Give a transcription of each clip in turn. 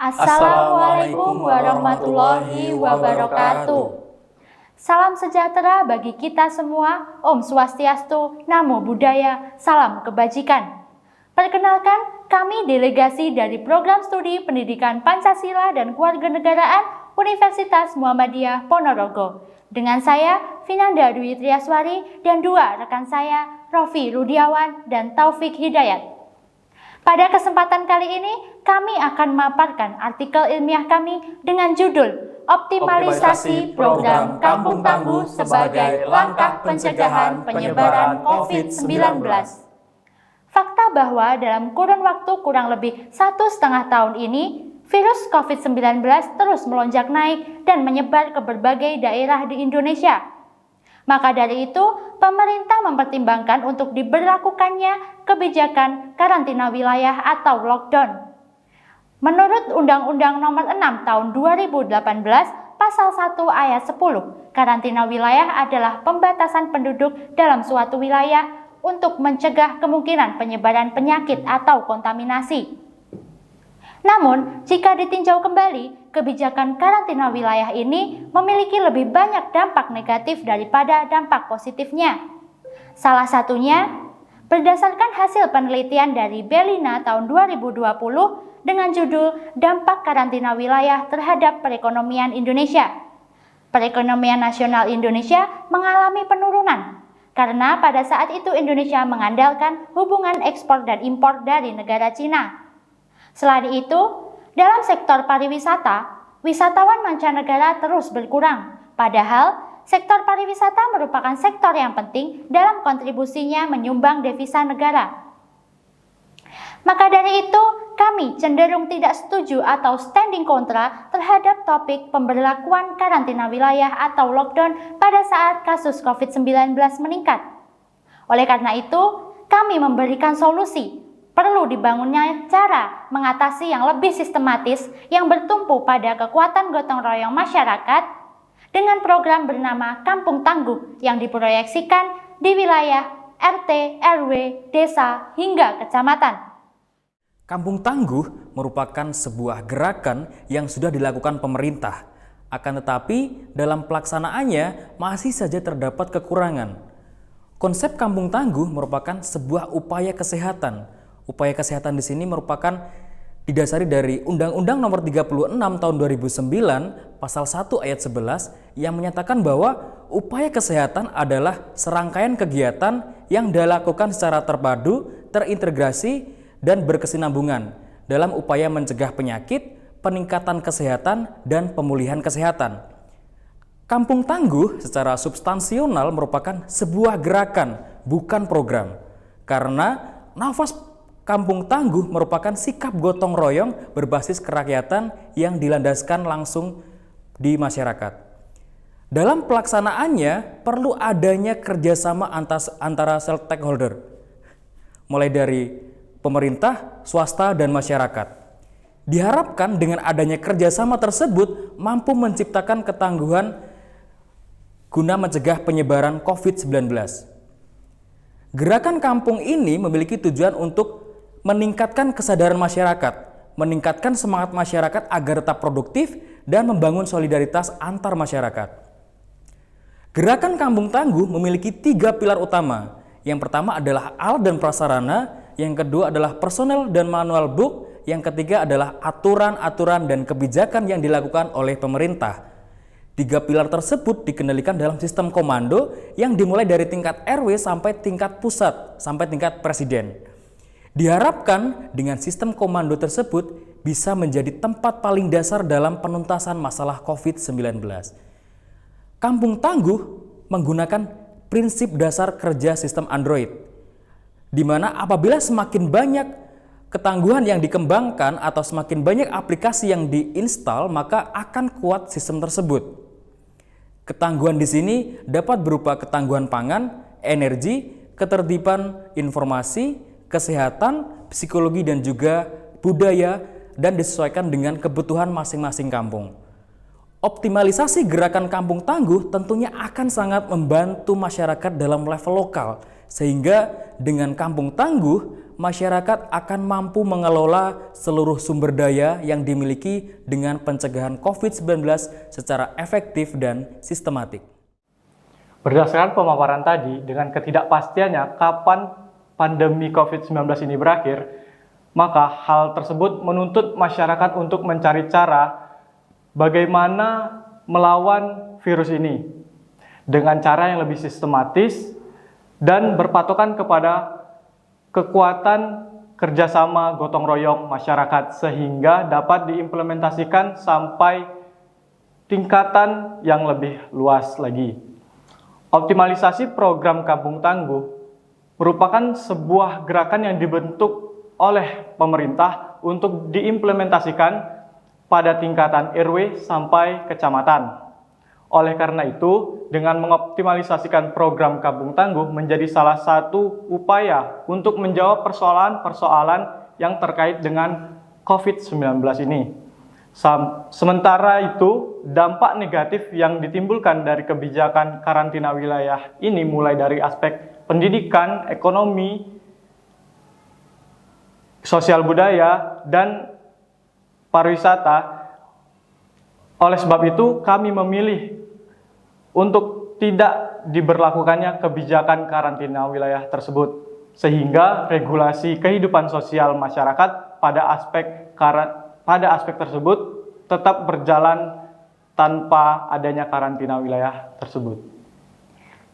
Assalamualaikum warahmatullahi wabarakatuh. Salam sejahtera bagi kita semua, Om Swastiastu, Namo Buddhaya, salam kebajikan. Perkenalkan, kami delegasi dari Program Studi Pendidikan Pancasila dan Kewarganegaraan Universitas Muhammadiyah Ponorogo. Dengan saya, Vinanda Dwi Triaswari, dan dua rekan saya, Rofi Rudiawan dan Taufik Hidayat. Pada kesempatan kali ini, kami akan memaparkan artikel ilmiah kami dengan judul Optimalisasi Program Kampung Tangguh sebagai Langkah Pencegahan Penyebaran COVID-19. Fakta bahwa dalam kurun waktu kurang lebih 1,5 tahun ini, virus COVID-19 terus melonjak naik dan menyebar ke berbagai daerah di Indonesia. Maka dari itu, pemerintah mempertimbangkan untuk diberlakukannya kebijakan karantina wilayah atau lockdown. Menurut Undang-Undang Nomor 6 Tahun 2018, Pasal 1 Ayat 10, karantina wilayah adalah pembatasan penduduk dalam suatu wilayah untuk mencegah kemungkinan penyebaran penyakit atau kontaminasi. Namun, jika ditinjau kembali, kebijakan karantina wilayah ini memiliki lebih banyak dampak negatif daripada dampak positifnya. Salah satunya, berdasarkan hasil penelitian dari Belina tahun 2020 dengan judul Dampak Karantina Wilayah Terhadap Perekonomian Indonesia. Perekonomian nasional Indonesia mengalami penurunan karena pada saat itu Indonesia mengandalkan hubungan ekspor dan impor dari negara Cina. Selain itu, dalam sektor pariwisata, wisatawan mancanegara terus berkurang. Padahal, sektor pariwisata merupakan sektor yang penting dalam kontribusinya menyumbang devisa negara. Maka dari itu, kami cenderung tidak setuju atau standing kontra terhadap topik pemberlakuan karantina wilayah atau lockdown pada saat kasus COVID-19 meningkat. Oleh karena itu, kami memberikan solusi. Perlu dibangunnya cara mengatasi yang lebih sistematis yang bertumpu pada kekuatan gotong royong masyarakat dengan program bernama Kampung Tangguh yang diproyeksikan di wilayah RT, RW, desa, hingga kecamatan. Kampung Tangguh merupakan sebuah gerakan yang sudah dilakukan pemerintah. Akan tetapi dalam pelaksanaannya masih saja terdapat kekurangan. Konsep Kampung Tangguh merupakan sebuah upaya kesehatan. Upaya kesehatan di sini merupakan didasari dari Undang-Undang Nomor 36 Tahun 2009 Pasal 1 Ayat 11 yang menyatakan bahwa upaya kesehatan adalah serangkaian kegiatan yang dilakukan secara terpadu, terintegrasi, dan berkesinambungan dalam upaya mencegah penyakit, peningkatan kesehatan, dan pemulihan kesehatan. Kampung Tangguh secara substansional merupakan sebuah gerakan, bukan program. Karena nafas Kampung Tangguh merupakan sikap gotong royong berbasis kerakyatan yang dilandaskan langsung di masyarakat. Dalam pelaksanaannya perlu adanya kerjasama antara stakeholder, mulai dari pemerintah, swasta, dan masyarakat. Diharapkan dengan adanya kerjasama tersebut mampu menciptakan ketangguhan guna mencegah penyebaran COVID-19. Gerakan kampung ini memiliki tujuan untuk meningkatkan kesadaran masyarakat, meningkatkan semangat masyarakat agar tetap produktif dan membangun solidaritas antar masyarakat. Gerakan Kampung Tangguh memiliki 3 pilar utama. Yang pertama adalah alat dan prasarana, yang kedua adalah personel dan manual book, yang ketiga adalah aturan-aturan dan kebijakan yang dilakukan oleh pemerintah. 3 pilar tersebut dikendalikan dalam sistem komando yang dimulai dari tingkat RW sampai tingkat pusat, sampai tingkat presiden. Diharapkan dengan sistem komando tersebut bisa menjadi tempat paling dasar dalam penuntasan masalah COVID-19. Kampung Tangguh menggunakan prinsip dasar kerja sistem Android, di mana apabila semakin banyak ketangguhan yang dikembangkan atau semakin banyak aplikasi yang diinstal, maka akan kuat sistem tersebut. Ketangguhan di sini dapat berupa ketangguhan pangan, energi, ketertiban informasi, kesehatan, psikologi, dan juga budaya, dan disesuaikan dengan kebutuhan masing-masing kampung. Optimalisasi gerakan Kampung Tangguh tentunya akan sangat membantu masyarakat dalam level lokal, sehingga dengan Kampung Tangguh masyarakat akan mampu mengelola seluruh sumber daya yang dimiliki dengan pencegahan COVID-19 secara efektif dan sistematik. Berdasarkan pemaparan tadi, dengan ketidakpastiannya kapan pandemi COVID-19 ini berakhir, maka hal tersebut menuntut masyarakat untuk mencari cara bagaimana melawan virus ini dengan cara yang lebih sistematis dan berpatokan kepada kekuatan kerjasama gotong royong masyarakat sehingga dapat diimplementasikan sampai tingkatan yang lebih luas lagi. Optimalisasi program Kampung Tangguh merupakan sebuah gerakan yang dibentuk oleh pemerintah untuk diimplementasikan pada tingkatan RW sampai kecamatan. Oleh karena itu, dengan mengoptimalisasikan program Kampung Tangguh menjadi salah satu upaya untuk menjawab persoalan-persoalan yang terkait dengan COVID-19 ini. Sementara itu, dampak negatif yang ditimbulkan dari kebijakan karantina wilayah ini mulai dari aspek pendidikan, ekonomi, sosial budaya, dan pariwisata. Oleh sebab itu, kami memilih untuk tidak diberlakukannya kebijakan karantina wilayah tersebut, sehingga regulasi kehidupan sosial masyarakat pada aspek tersebut tetap berjalan tanpa adanya karantina wilayah tersebut.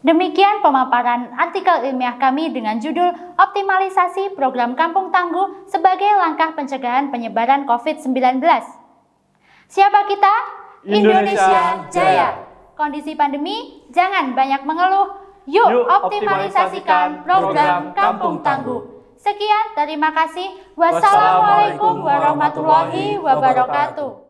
Demikian pemaparan artikel ilmiah kami dengan judul Optimalisasi Program Kampung Tangguh sebagai Langkah Pencegahan Penyebaran COVID-19. Siapa kita? Indonesia Jaya! Kondisi pandemi, jangan banyak mengeluh. Yuk optimalisasikan program Kampung Tangguh. Sekian, terima kasih. Wassalamualaikum warahmatullahi wabarakatuh.